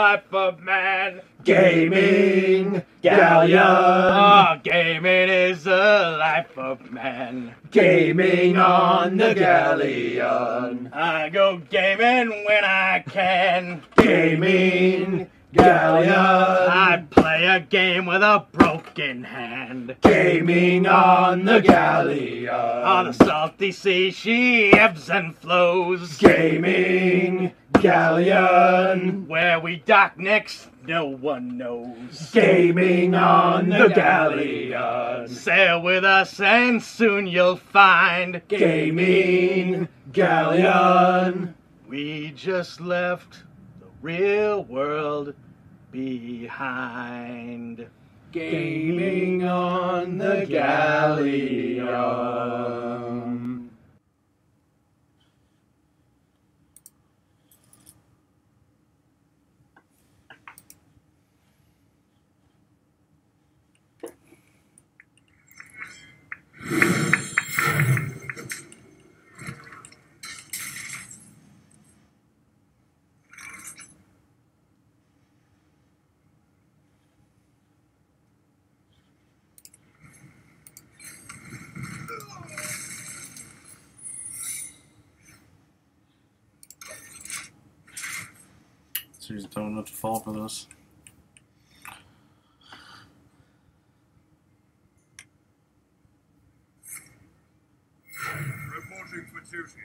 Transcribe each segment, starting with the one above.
life of man. Gaming Galleon. Oh, gaming is the life of man. Gaming on the Galleon. I go gaming when I can. Gaming Galleon. I play a game with a broken hand. Gaming on the Galleon. On the salty sea she ebbs and flows. Gaming Galleon. Where we dock next, no one knows. Gaming on the Galleon. Sail with us and soon you'll find. Gaming Galleon. We just left the real world behind. Gaming on the Galleon. She's don't know what to fall for this. Reporting for duty.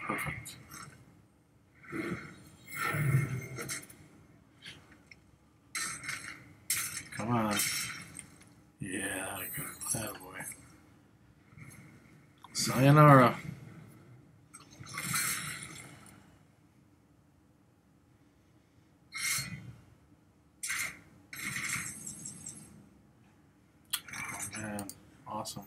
Perfect. Come on. Yeah, good. That boy. Sayonara. Oh man, awesome.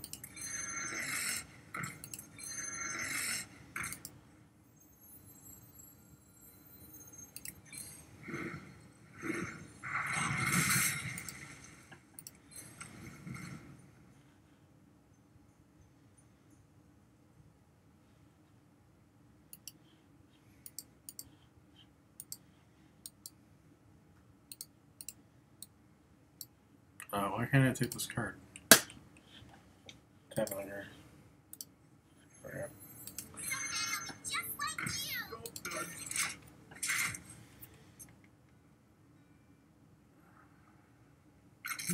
Why can't I take this card? Tap on her. Crap.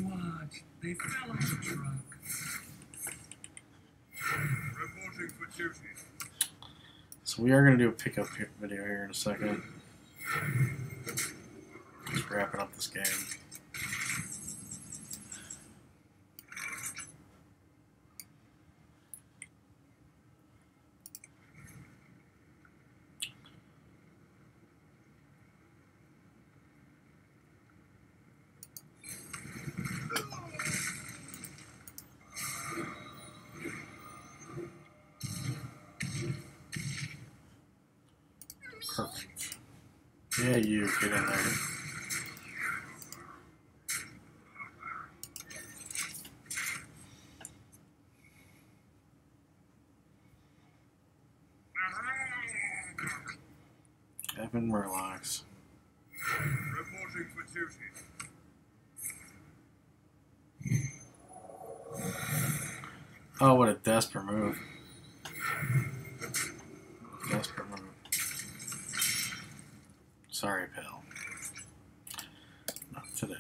What? They fell off the truck. Reporting for duty. So we are going to do a pickup video here in a second. Just wrapping up this game. Perfect. Yeah, you get in there. Evan Murlocs. Reporting for duty. Oh, what a desperate move. Desperate move. Sorry, pal. Not today.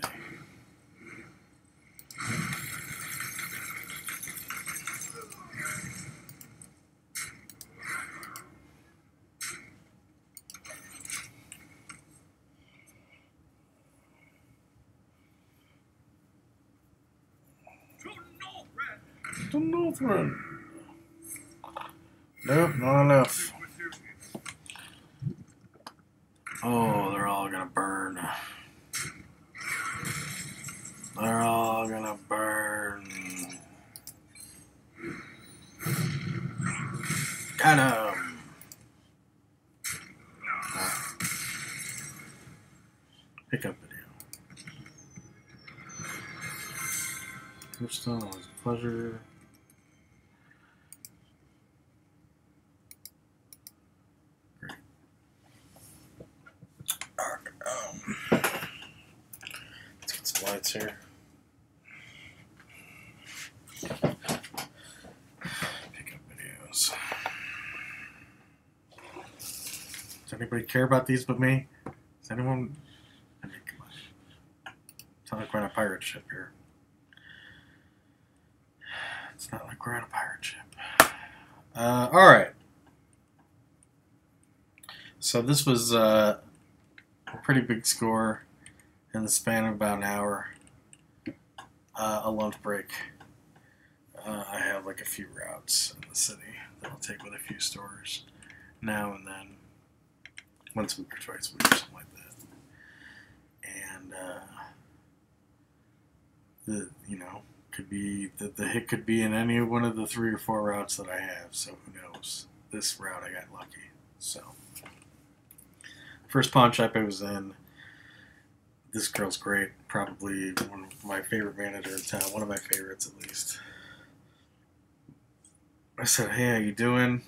To Northrend. Nope, not enough. Oh, they're all gonna burn. They're all gonna burn. Got him. Pickup video. Kirsten, always a pleasure. videos here. Pickup videos. Does anybody care about these but me? Does anyone? I mean, come on. It's not like we're on a pirate ship here. It's not like we're on a pirate ship. Alright. So this was a pretty big score in the span of about an hour. A lunch break. I have like a few routes in the city that I'll take with a few stores now and then. Once a week or twice a week or something like that. And could be the hit could be in any one of the 3 or 4 routes that I have, so who knows. This route I got lucky. So first pawn shop I was in, this girl's great, probably one of my favorite managers in town, one of my favorites at least. I said, "Hey, how you doing?"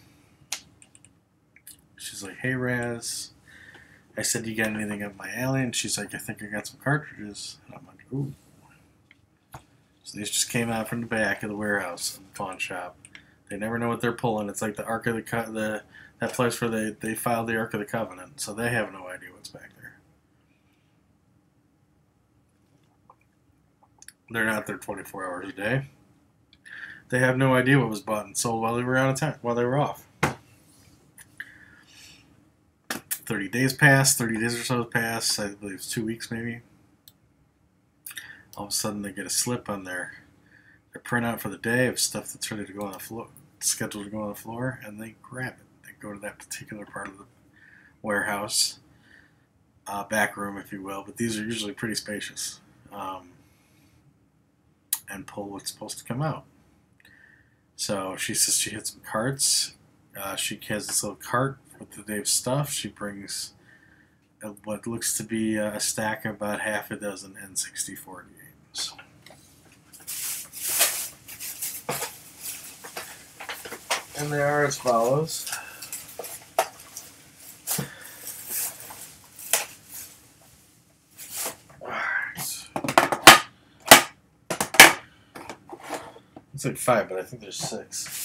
She's like, "Hey, Raz." I said, "You got anything up my alley?" And she's like, "I think I got some cartridges." And I'm like, "Ooh." So these just came out from the back of the warehouse in the pawn shop. They never know what they're pulling. It's like the Ark of that place where they filed the Ark of the Covenant. So they have no idea what's back there. They're not there 24 hours a day. They have no idea what was bought and sold while they were out of town, while they were off. 30 days passed, 30 days or so passed, I believe it's 2 weeks maybe. All of a sudden they get a slip on their printout for the day of stuff that's ready to go on the floor, scheduled to go on the floor, and they grab it. They go to that particular part of the warehouse, back room if you will, but these are usually pretty spacious, and pull what's supposed to come out. So she says she hit some carts. She has this little cart with the day's stuff. She brings what looks to be a stack of about half a dozen N64 games. And they are as follows. It's like 5, but I think there's 6.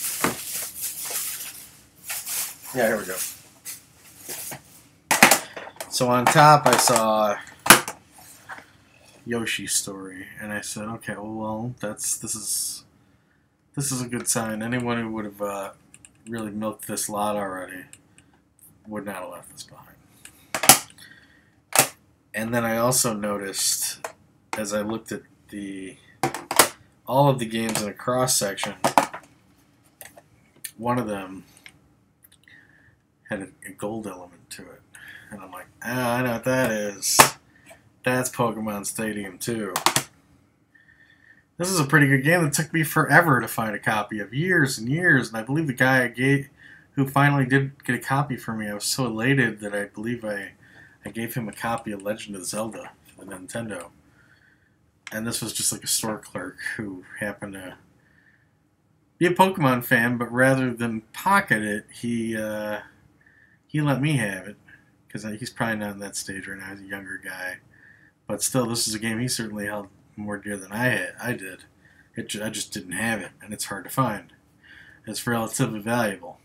Yeah, here we go. So on top I saw Yoshi's Story, and I said, okay, well, this is a good sign. Anyone who would have really milked this lot already would not have left this behind. And then I also noticed, as I looked at all of the games in a cross section, one of them had a gold element to it. And I'm like, I know what that is. That's Pokemon Stadium 2. This is a pretty good game that took me forever to find a copy of, years and years. And I believe the guy who finally did get a copy for me, I was so elated that I believe I gave him a copy of Legend of Zelda for the Nintendo. And this was just like a store clerk who happened to be a Pokemon fan, but rather than pocket it, he let me have it. Because he's probably not in that stage right now. He's a younger guy. But still, this is a game he certainly held more dear than I did. I just didn't have it, and it's hard to find. It's relatively valuable.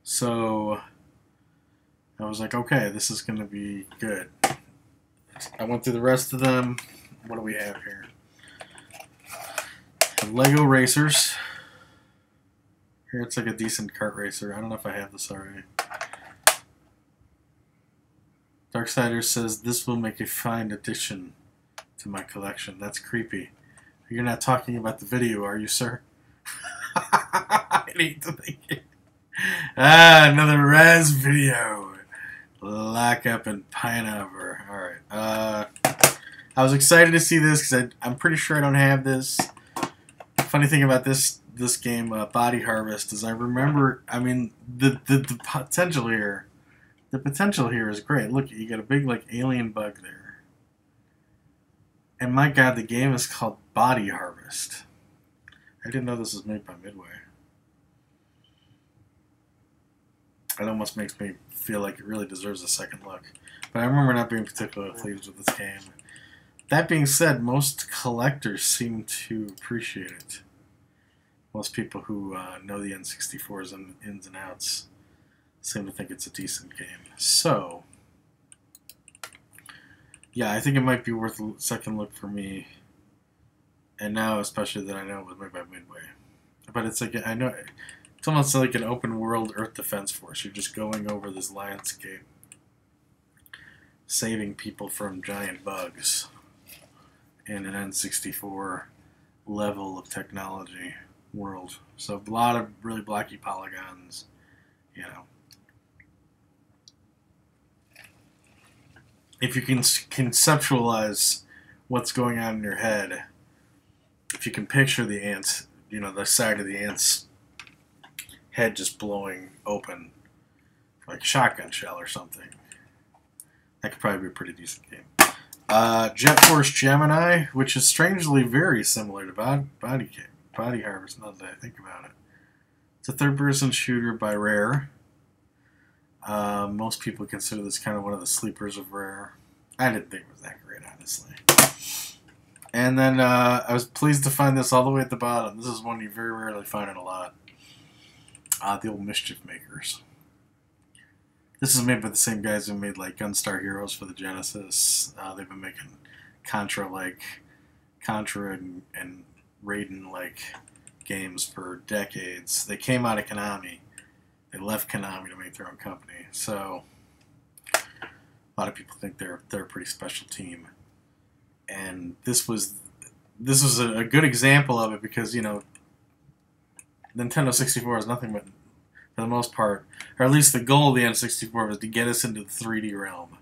So I was like, okay, this is going to be good. I went through the rest of them. What do we have here? Lego Racers. Here it's like a decent kart racer. I don't know if I have this already. Darksiders says, this will make a fine addition to my collection. That's creepy. You're not talking about the video, are you, sir? I need to think it. Another Raz video. Lock up and pine over. Alright. I was excited to see this because I'm pretty sure I don't have this. Funny thing about this game, Body Harvest, is I remember, I mean, the potential here. The potential here is great. Look, you got a big, like, alien bug there. And my god, the game is called Body Harvest. I didn't know this was made by Midway. It almost makes me feel like it really deserves a second look. But I remember not being particularly pleased with this game. That being said, most collectors seem to appreciate it. Most people who know the N64's ins and outs seem to think it's a decent game. So, yeah, I think it might be worth a second look for me. And now, especially that I know it was made by Midway. But it's like, I know, it's almost like an open world Earth Defense Force. You're just going over this landscape, saving people from giant bugs in an N64 level of technology world. So a lot of really blocky polygons, you know. If you can conceptualize what's going on in your head, if you can picture the ants, you know, the side of the ant's head just blowing open, like a shotgun shell or something, that could probably be a pretty decent game. Jet Force Gemini, which is strangely very similar to Body Harvest, now that I think about it. It's a third-person shooter by Rare. Most people consider this kind of one of the sleepers of Rare. I didn't think it was that great, honestly. And then I was pleased to find this all the way at the bottom. This is one you very rarely find in a lot. The old Mischief Makers. This is made by the same guys who made like Gunstar Heroes for the Genesis. They've been making Contra and Raiden-like games for decades. They came out of Konami. They left Konami to make their own company. So a lot of people think they're a pretty special team. And this was a good example of it because, you know, Nintendo 64 is nothing but, for the most part, or at least the goal of the N64 was to get us into the 3D realm.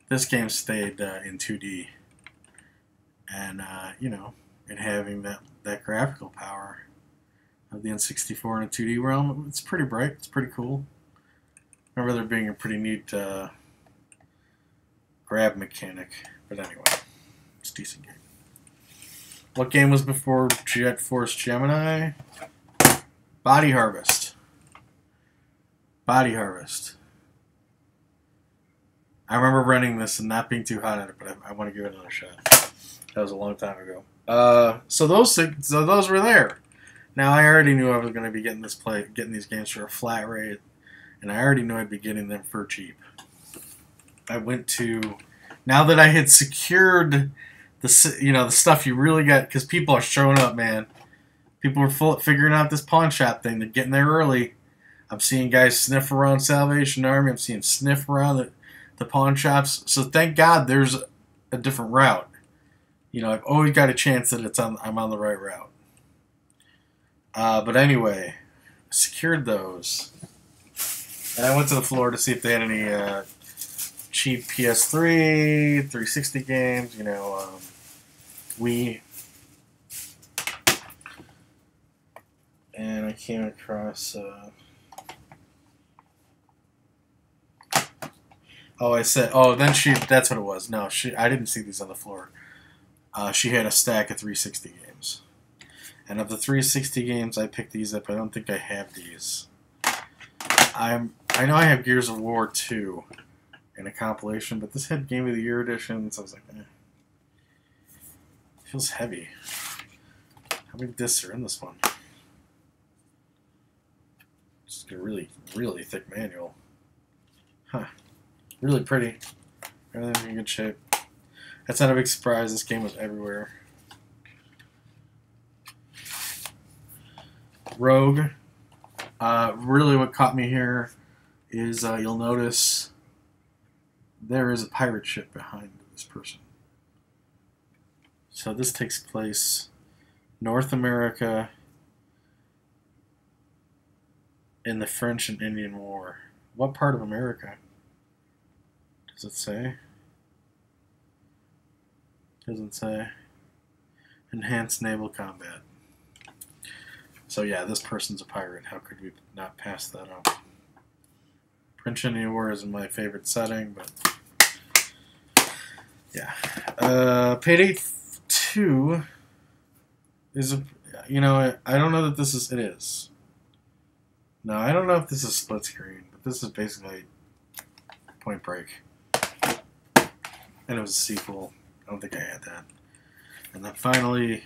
This game stayed in 2D. And, you know, and having that graphical power of the N64 in a 2D realm, it's pretty bright, it's pretty cool. I remember there being a pretty neat grab mechanic, but anyway, it's a decent game. What game was before Jet Force Gemini? Body Harvest. Body Harvest. I remember renting this and not being too hot at it, but I want to give it another shot. That was a long time ago. So those were there. Now I already knew I was going to be getting these games for a flat rate, and I already knew I'd be getting them for cheap. I went to, now that I had secured the stuff you really got, because people are showing up, man. People are figuring out this pawn shop thing. They're getting there early. I'm seeing guys sniff around Salvation Army. I'm seeing sniff around the pawn shops. So thank God there's a different route. You know, I've always got a chance that I'm on the right route. But anyway, secured those. And I went to the floor to see if they had any cheap PS3, 360 games, you know, Wii. And I came across... that's what it was. No, I didn't see these on the floor. She had a stack of 360 games. And of the 360 games, I picked these up. I don't think I have these. I know I have Gears of War 2 in a compilation, but this had Game of the Year edition, so I was like, eh. It feels heavy. How many discs are in this one? Just a really, really thick manual. Huh. Really pretty. Everything's in good shape. That's not a big surprise. This game was everywhere. Rogue. Really what caught me here is you'll notice there is a pirate ship behind this person. So this takes place North America in the French and Indian War. What part of America? Does it say? Doesn't say. Enhanced naval combat. So yeah, this person's a pirate. How could we not pass that up? French Indian War isn't my favorite setting, but yeah. Payday 2 is a, you know, I don't know that this is, it is. No, I don't know if this is split screen, but this is basically Point Break. And it was a sequel. don't think I had that. And then finally,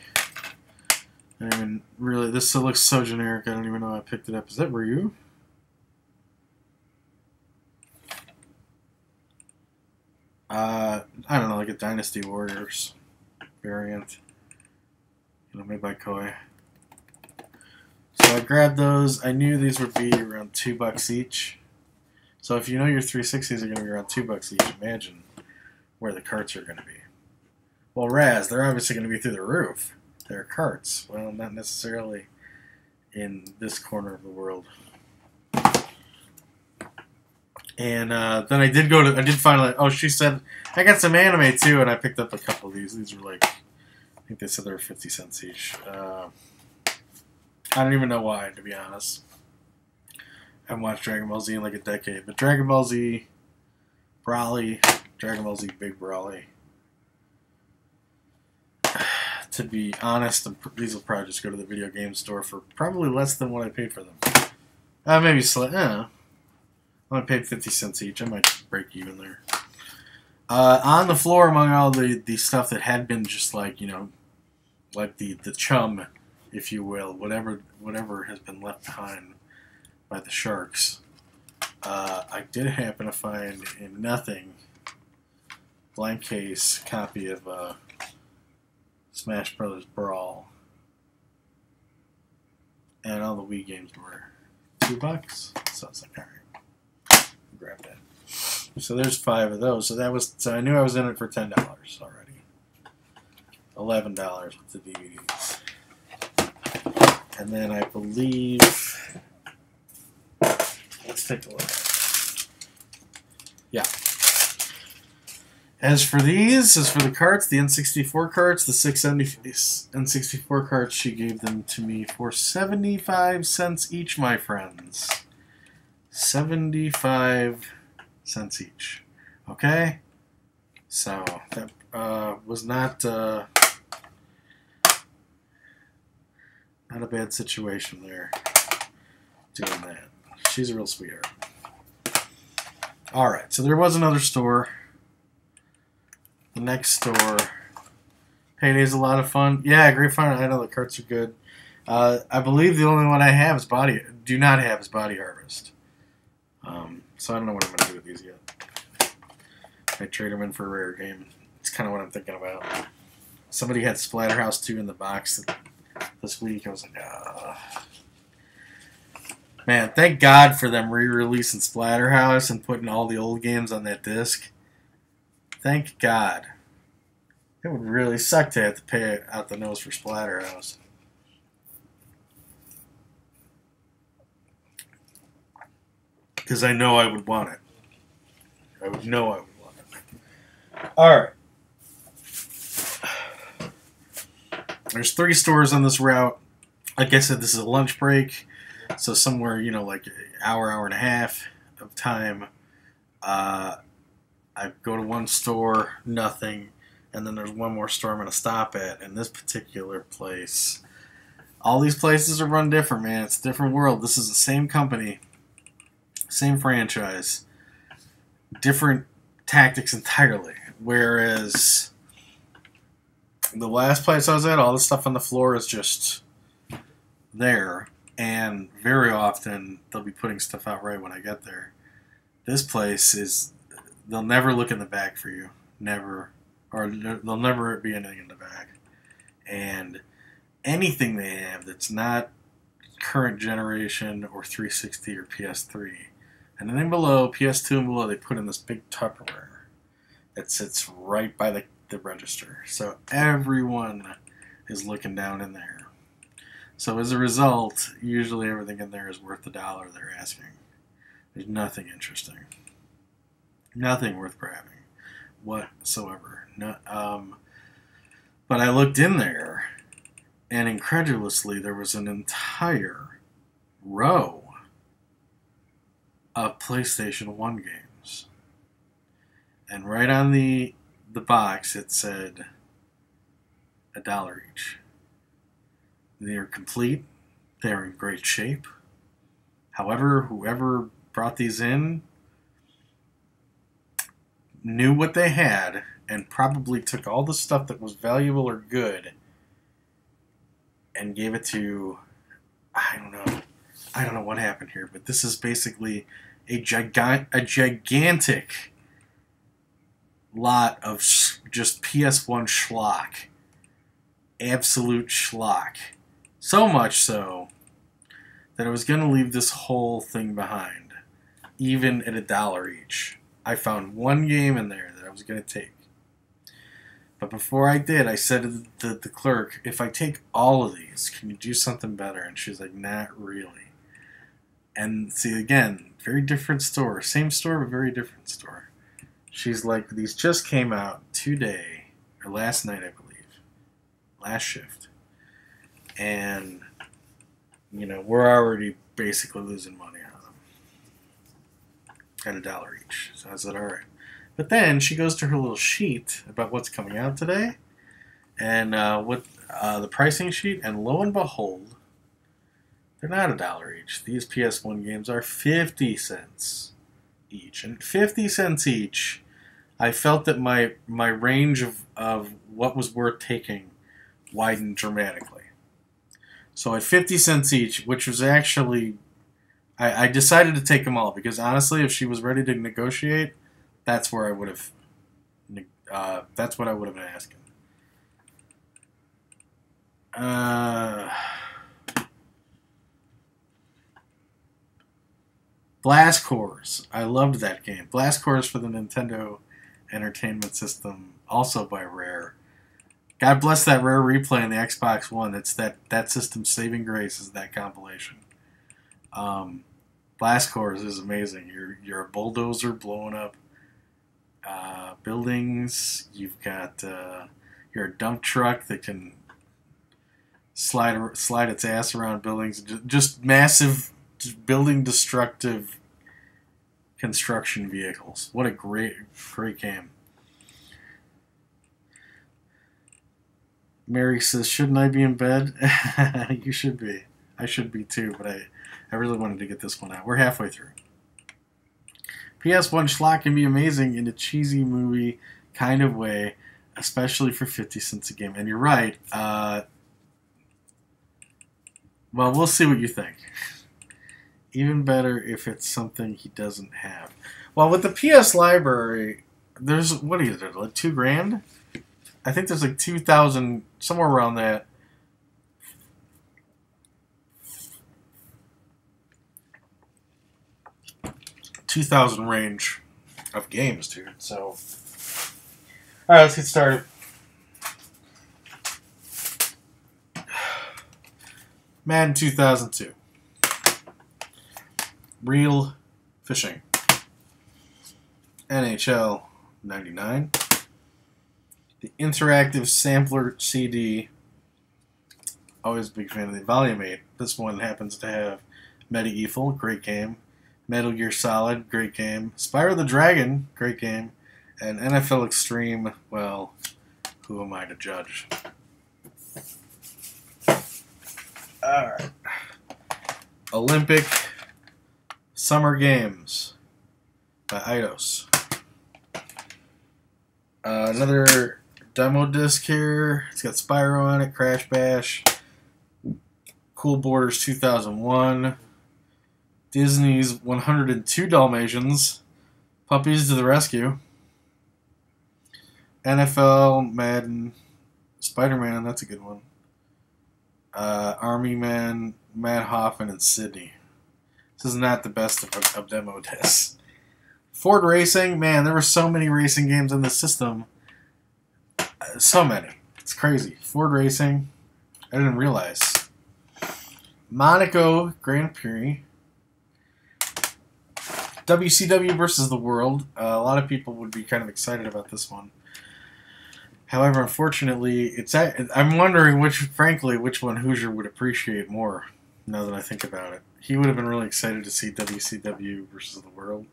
I mean, really, this looks so generic. I don't even know I picked it up. Is that Ryu? I don't know, like a Dynasty Warriors variant. You know, made by Koei. So I grabbed those. I knew these would be around $2 each. So if you know your 360s are going to be around $2 each, imagine where the carts are going to be. Well, Raz, they're obviously going to be through the roof. They're carts. Well, not necessarily in this corner of the world. And then I did finally, oh, she said, I got some anime too, and I picked up a couple of these. These were like, I think they said they were 50 cents each. I don't even know why, to be honest. I haven't watched Dragon Ball Z in like a decade, but Dragon Ball Z, Broly, Dragon Ball Z Big Broly. To be honest, these will probably just go to the video game store for probably less than what I paid for them. Maybe slightly, I paid 50 cents each. I might break even there. On the floor among all the stuff that had been just like, you know, like the chum, if you will, whatever has been left behind by the sharks. I did happen to find in nothing blank case copy of Smash Brothers Brawl. And all the Wii games were $2. So I was like, alright. Grab that. So there's 5 of those. So I knew I was in it for $10 already. $11 with the DVDs. And then I believe, let's take a look. Yeah. As for the carts, the N64 carts, the 6 N64 carts, she gave them to me for 75 cents each, my friends. 75 cents each. Okay? So, that was not a bad situation there, doing that. She's a real sweetheart. Alright, so there was another store. The next store. Payday's a lot of fun. Yeah, great fun. I know the carts are good. I believe the only one I have is Body Harvest. So I don't know what I'm going to do with these yet. I trade them in for a rare game. It's kind of what I'm thinking about. Somebody had Splatterhouse 2 in the box this week. I was like, man, thank God for them re-releasing Splatterhouse and putting all the old games on that disc. Thank God. It would really suck to have to pay out the nose for Splatterhouse. Because I know I would want it. I would know I would want it. Alright. There's 3 stores on this route. Like I said, this is a lunch break. So somewhere, you know, like an hour and a half of time. I go to one store, nothing. And then there's one more store I'm going to stop at. And this particular place, all these places are run different, man. It's a different world. This is the same company. Same franchise, different tactics entirely. Whereas the last place I was at, all the stuff on the floor is just there. And very often they'll be putting stuff out right when I get there. This place is, they'll never look in the back for you. Never. Or there'll never be anything in the back. And anything they have that's not current generation or 360 or PS3. And then below, PS2 and below, they put in this big Tupperware that sits right by the register. So everyone is looking down in there. So as a result, usually everything in there is worth the $1 they're asking. There's nothing interesting. Nothing worth grabbing whatsoever. No, but I looked in there, and incredulously, there was an entire row of PlayStation 1 games. And right on the box, it said $1 each. They're complete. They're in great shape. However, whoever brought these in knew what they had and probably took all the stuff that was valuable or good and gave it to, I don't know what happened here, but this is basically a gigantic lot of just PS1 schlock. Absolute schlock. So much so that I was going to leave this whole thing behind, even at $1 each. I found one game in there that I was going to take. But before I did, I said to the clerk, if I take all of these, can you do something better? And she's like, not really. And see, again, very different store. Same store, but very different store. She's like, these just came out today, or last night, I believe. Last shift. And, you know, we're already basically losing money on them. At $1 each. So I said, alright. But then she goes to her little sheet about what's coming out today. And the pricing sheet. And lo and behold, they're not $1 each. These PS1 games are 50 cents each. And 50 cents each, I felt that my range of what was worth taking widened dramatically. So at 50 cents each, which was actually, I decided to take them all because honestly, if she was ready to negotiate, that's where I would have, that's what I would have been asking. Blast Corps. I loved that game. Blast Corps for the Nintendo Entertainment System, also by Rare. God bless that Rare replay in the Xbox One. It's that system's saving grace is that compilation. Blast Corps is amazing. You're a bulldozer blowing up buildings. You've got you're a dump truck that can slide its ass around buildings. Just massive building destructive construction vehicles. What a great game. Mary says, shouldn't I be in bed? You should be. I should be too, but I really wanted to get this one out. We're halfway through. PS1 schlock can be amazing in a cheesy movie kind of way, especially for 50 cents a game. And you're right. Well, we'll see what you think. Even better if it's something he doesn't have. Well, with the PS library, there's, what is it, like $2,000? I think there's like 2,000, somewhere around that. $2,000 range of games, dude. So, all right, let's get started. Madden 2002. Real Fishing. NHL 99. The Interactive Sampler CD. Always a big fan of the Volume 8. This one happens to have Medieval, great game. Metal Gear Solid, great game. Spyro the Dragon, great game. And NFL Extreme, well, who am I to judge? Alright. Olympic Summer Games by Eidos. Another demo disc here. It's got Spyro on it, Crash Bash, Cool Borders 2001, Disney's 102 Dalmatians, Puppies to the Rescue, NFL, Madden, Spider-Man, that's a good one, Army Man, Matt Hoffman, and Sydney. This is not the best of demo discs. Ford Racing, man, there were so many racing games in the system. So many. It's crazy. Ford Racing, I didn't realize. Monaco Grand Prix. WCW versus the World. A lot of people would be kind of excited about this one. However, unfortunately, I'm wondering frankly, which one Hoosier would appreciate more, now that I think about it. He would have been really excited to see WCW versus the World.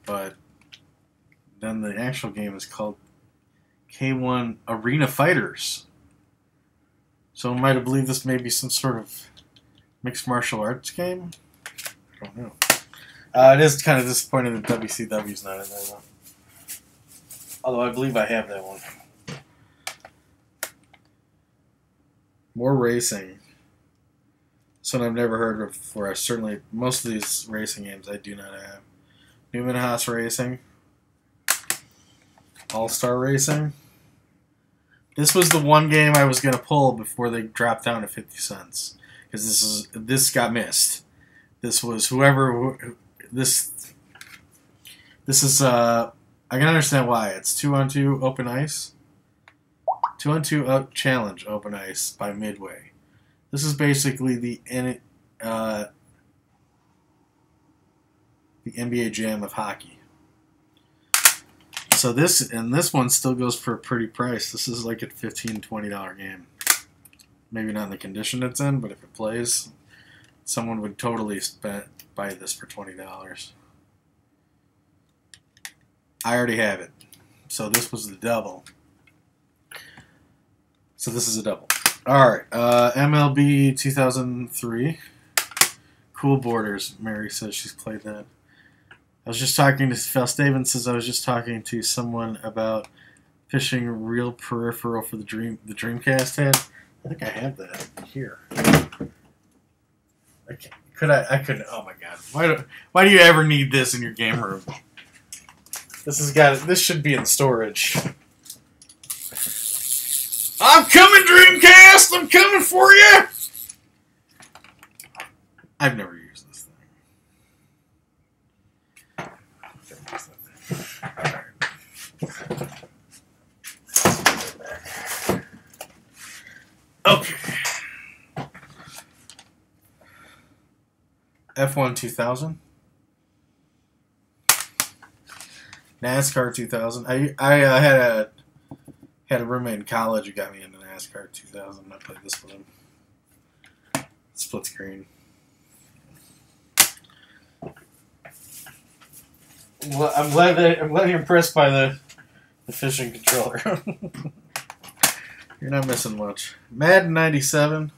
But then the actual game is called K1 Arena Fighters. So I might have believed this may be some sort of mixed martial arts game. I don't know. It is kind of disappointing that WCW's not in there, though. Although I believe I have that one. More racing. Something I've never heard of before. Certainly, most of these racing games I do not have. Newman Haas Racing. All-Star Racing. This was the one game I was going to pull before they dropped down to 50 cents. Because this got missed. This was whoever... This is... I can understand why. It's 2-on-2 Open Ice. 2-on-2 Challenge Open Ice by Midway. This is basically the NBA Jam of hockey. So this one still goes for a pretty price. This is like a $15, $20 game. Maybe not in the condition it's in, but if it plays, someone would totally buy this for $20. I already have it. So this was the double. So this is a double. Alright, MLB 2003. Cool Borders. Mary says she's played that. I was just talking to Felstaven says I was just talking to someone about fishing real peripheral for the Dreamcast had. I think I have that here. I couldn't. Oh my god! Why do you ever need this in your game room? This should be in storage. I'm coming, Dreamcast! I'm coming for you! I've never used this thing. Okay. F1 2000. NASCAR 2000. I had a roommate in college who got me into NASCAR 2000. I played this with him. Split screen. Well, I'm glad you're impressed by the fishing controller. You're not missing much. Madden 97.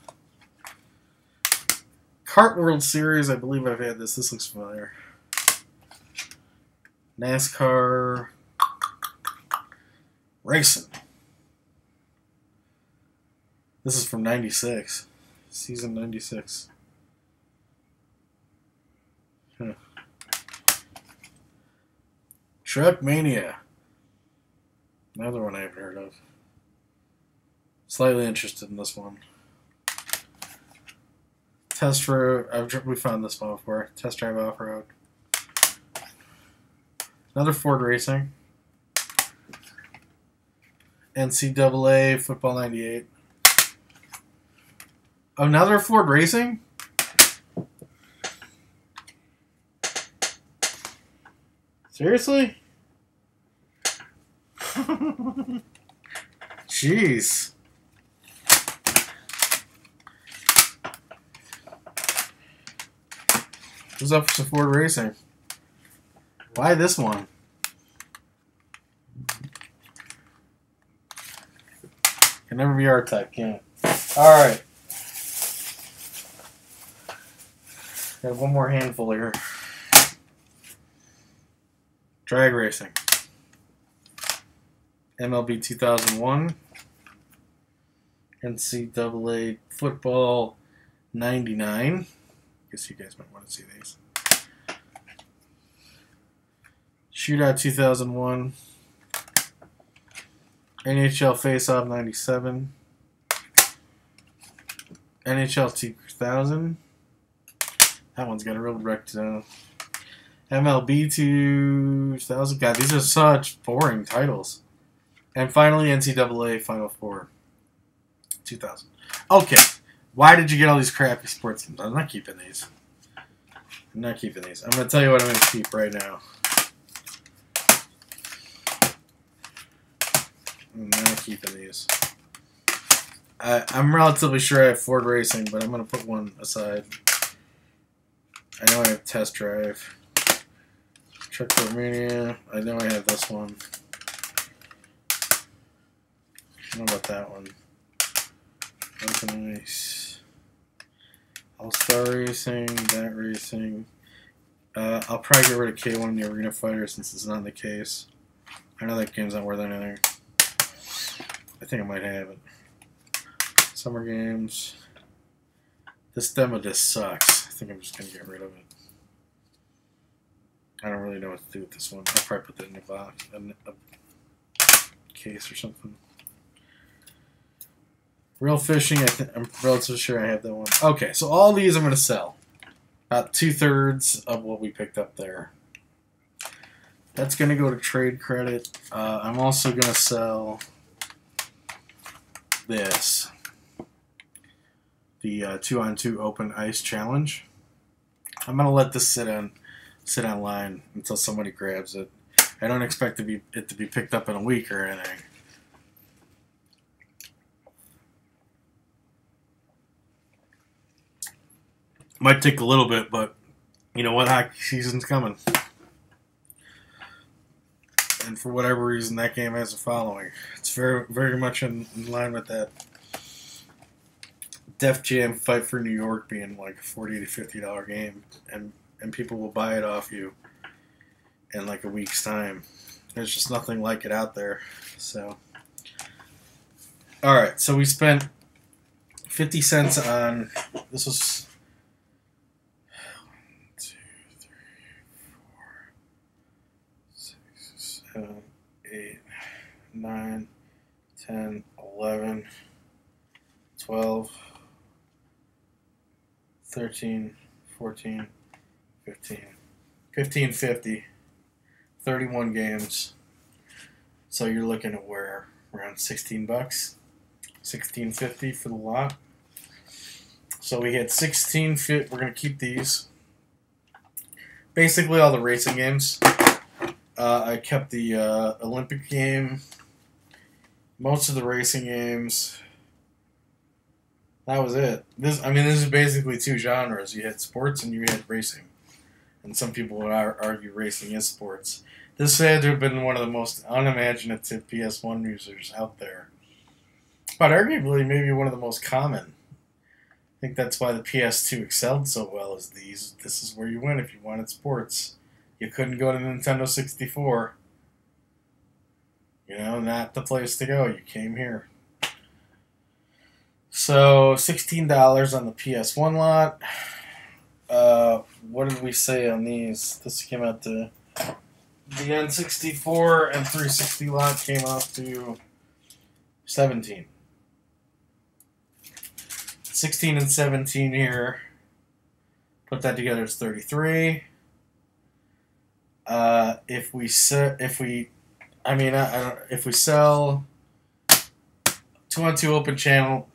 Kart World Series. I believe I've had this. This looks familiar. NASCAR Racing. This is from 96. Season 96. Huh. Truckmania. Another one I haven't heard of. Slightly interested in this one. Test Road. We found this one before. Test Drive Off-Road. Another Ford Racing. NCAA Football 98. Another Ford Racing? Seriously? Jeez. Who's up for some Ford Racing? Why this one? Can never be our type, can it? Alright. Got one more handful here. Drag Racing. MLB 2001. NCAA Football 99. Guess you guys might want to see these. Shootout 2001. NHL Face-Off 97. NHL 2000. That one's got a real wrecked MLB 2000. God, these are such boring titles. And finally, NCAA Final Four 2000. Okay, why did you get all these crappy sports teams? I'm not keeping these. I'm not keeping these. I'm going to tell you what I'm going to keep right now. I'm not keeping these. I'm relatively sure I have Ford Racing, but I'm going to put one aside. I know I have Test Drive. Truck Mania. I know I have this one. I don't know about that one. That's nice. All-Star Racing, that Racing. I'll probably get rid of K1 in the Arena Fighter since it's not in the case. I know that game's not worth anything. I think I might have it. Summer games. This demo disc sucks. I think I'm just going to get rid of it. I don't really know what to do with this one. I'll probably put that in a box, in a case or something. Real Fishing, I'm relatively sure I have that one. Okay, so all these I'm going to sell. About 2/3 of what we picked up there. That's going to go to trade credit. I'm also going to sell this. The 2-on-2 Open Ice Challenge. I'm going to let this sit online until somebody grabs it. I don't expect it to be picked up in a week or anything. Might take a little bit, but you know what? Hockey season's coming. And for whatever reason, that game has a following. It's very, very much in line with that Def Jam Fight for New York being like a $40 to $50 game, and people will buy it off you in like a week's time. There's just nothing like it out there. So, all right. So we spent 50 cents on this was 7, 8, 9, 10, 11, 12, 13, 14, 15. 1550. 31 games. So you're looking at where? Around $16. $16.50 for the lot. So we had 16. We're going to keep these. Basically all the racing games. I kept the Olympic game, most of the racing games. That was it. This is basically two genres. You had sports and you had racing. And some people would argue racing is sports. This had to have been one of the most unimaginative PS1 users out there. But arguably maybe one of the most common. I think that's why the PS2 excelled so well as these. This is where you went if you wanted sports. You couldn't go to Nintendo 64. You know, not the place to go. You came here. So, $16 on the PS1 lot. What did we say on these? This came out to... The N64 and 360 lot came out to 17. 16 and 17 here. Put that together, it's 33. If we sell 2-on-2 Open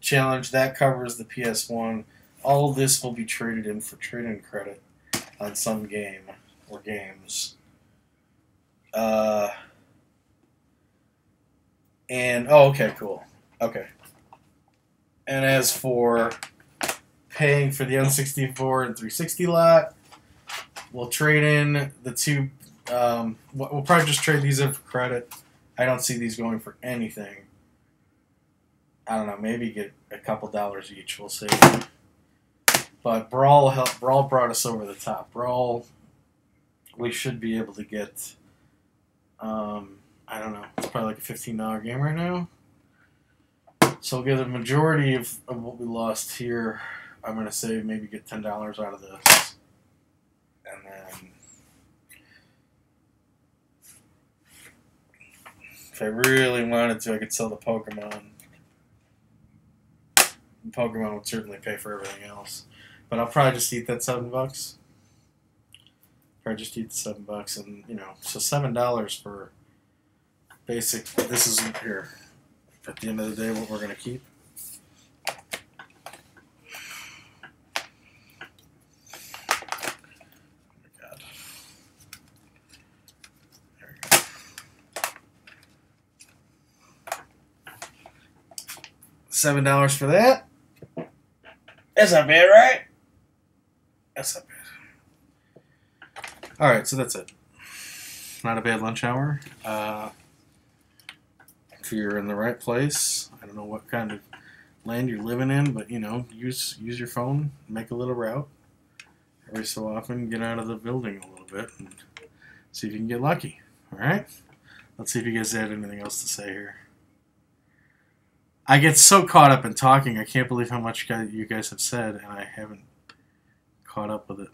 Challenge, that covers the PS1. All this will be traded in for trade-in credit on some game or games. Okay, cool. Okay. And as for paying for the N64 and 360 lot, we'll trade in the two. We'll probably just trade these in for credit. I don't see these going for anything. I don't know. Maybe get a couple dollars each. We'll see. But Brawl brought us over the top. Brawl, we should be able to get. I don't know. It's probably like a $15 game right now. So we'll get a majority of what we lost here. I'm going to say maybe get $10 out of this. And then if I really wanted to, I could sell the Pokemon. Pokemon would certainly pay for everything else. But I'll probably just eat that $7. Probably just eat the $7 and, so $7 for basic. This is here. At the end of the day, what we're going to keep. Oh my God. There we go. $7 for that. That's not bad, right? That's not bad. Alright, so that's it. Not a bad lunch hour. If you're in the right place, I don't know what kind of land you're living in, but use your phone, make a little route. Every so often, get out of the building a little bit and see if you can get lucky. Alright? Let's see if you guys have anything else to say here. I get so caught up in talking, I can't believe how much you guys have said, and I haven't caught up with it.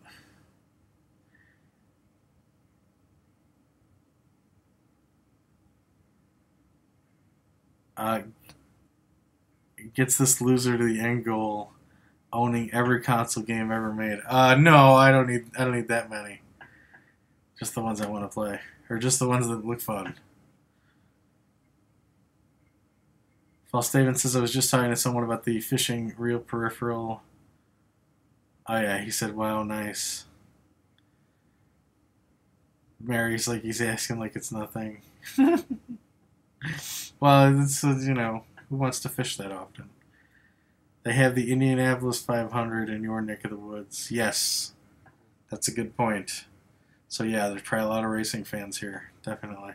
Gets this loser to the end goal, owning every console game ever made. No, I don't need that many. Just the ones I want to play, or just the ones that look fun. False Statement says, I was just talking to someone about the fishing real peripheral. Oh yeah, he said, wow, nice. Mary's like, he's asking like it's nothing. Well, it's, you know, who wants to fish that often? They have the Indianapolis 500 in your neck of the woods. Yes, that's a good point. So yeah, there's probably a lot of racing fans here, definitely.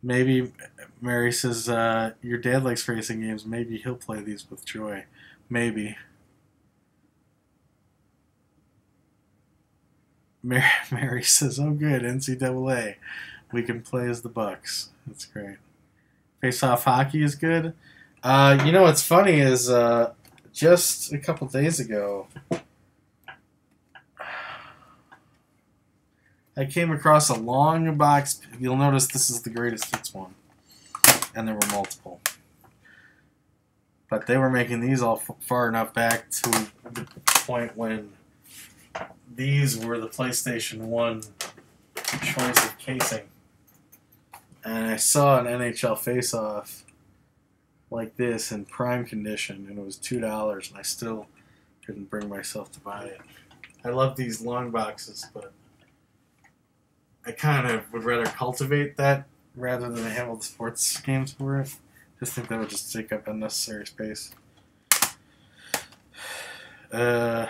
Maybe, Mary says, your dad likes racing games. Maybe he'll play these with joy. Maybe. Mary says, oh good, NCAA. We can play as the Bucks. That's great. Face-off hockey is good. You know what's funny is just a couple days ago, I came across a long box. You'll notice this is the greatest hits one. And there were multiple. But they were making these all far enough back to the point when these were the PlayStation 1 choice of casing. And I saw an NHL face-off like this in prime condition, and it was $2, and I still couldn't bring myself to buy it. I love these long boxes, but I kind of would rather cultivate that rather than have all the sports games for it. Just think that would just take up unnecessary space. I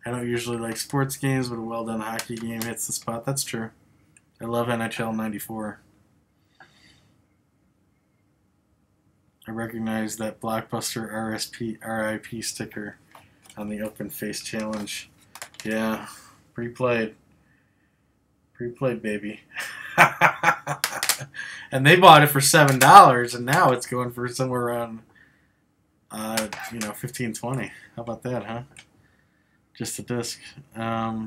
don't usually like sports games, but a well-done hockey game hits the spot. That's true. I love NHL 94. I recognize that Blockbuster RIP sticker on the Open Face Challenge. Yeah, pre-played. Pre-played, baby. And they bought it for $7, and now it's going for somewhere around, $15-$20. How about that, huh? Just a disc.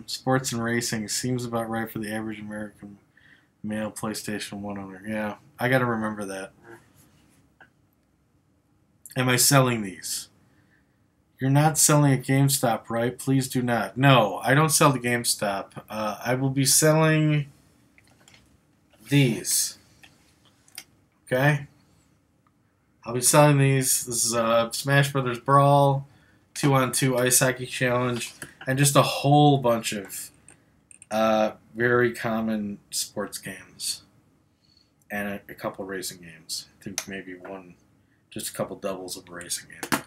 Sports and racing seems about right for the average American male PlayStation 1 owner. Yeah, I got to remember that. Am I selling these? You're not selling at GameStop, right? Please do not. No, I don't sell to GameStop. I will be selling these. Okay? I'll be selling these. This is Smash Brothers Brawl, 2-on-2 Ice Hockey Challenge, and just a whole bunch of very common sports games. And a couple racing games. I think maybe just a couple doubles of a racing game.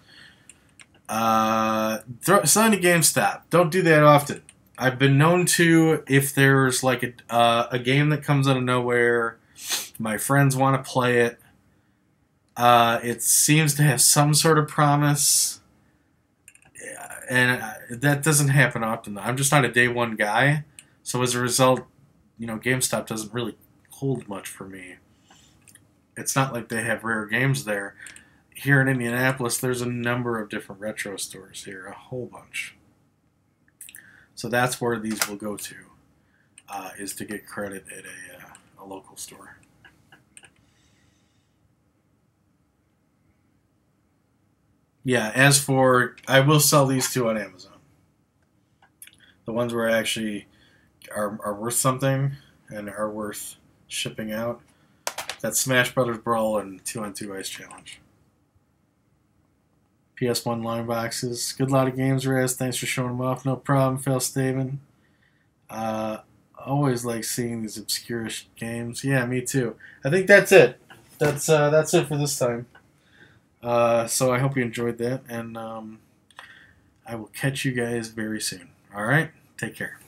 Selling to GameStop. Don't do that often. I've been known to, if there's like a game that comes out of nowhere, my friends want to play it, it seems to have some sort of promise, and that doesn't happen often. I'm just not a day one guy, so as a result, GameStop doesn't really hold much for me. It's not like they have rare games there. Here in Indianapolis, there's a number of different retro stores here, a whole bunch. So that's where these will go to, is to get credit at a local store. Yeah, as for, I will sell these two on Amazon. The ones where actually are worth something and are worth shipping out. That's Smash Brothers Brawl and 2-on-2 Ice Challenge. PS1 line boxes. Good lot of games, Raz. Thanks for showing them off. No problem, Phil Staven. Always like seeing these obscure games. Yeah, me too. I think that's it. That's it for this time. So I hope you enjoyed that, and I will catch you guys very soon. All right? Take care.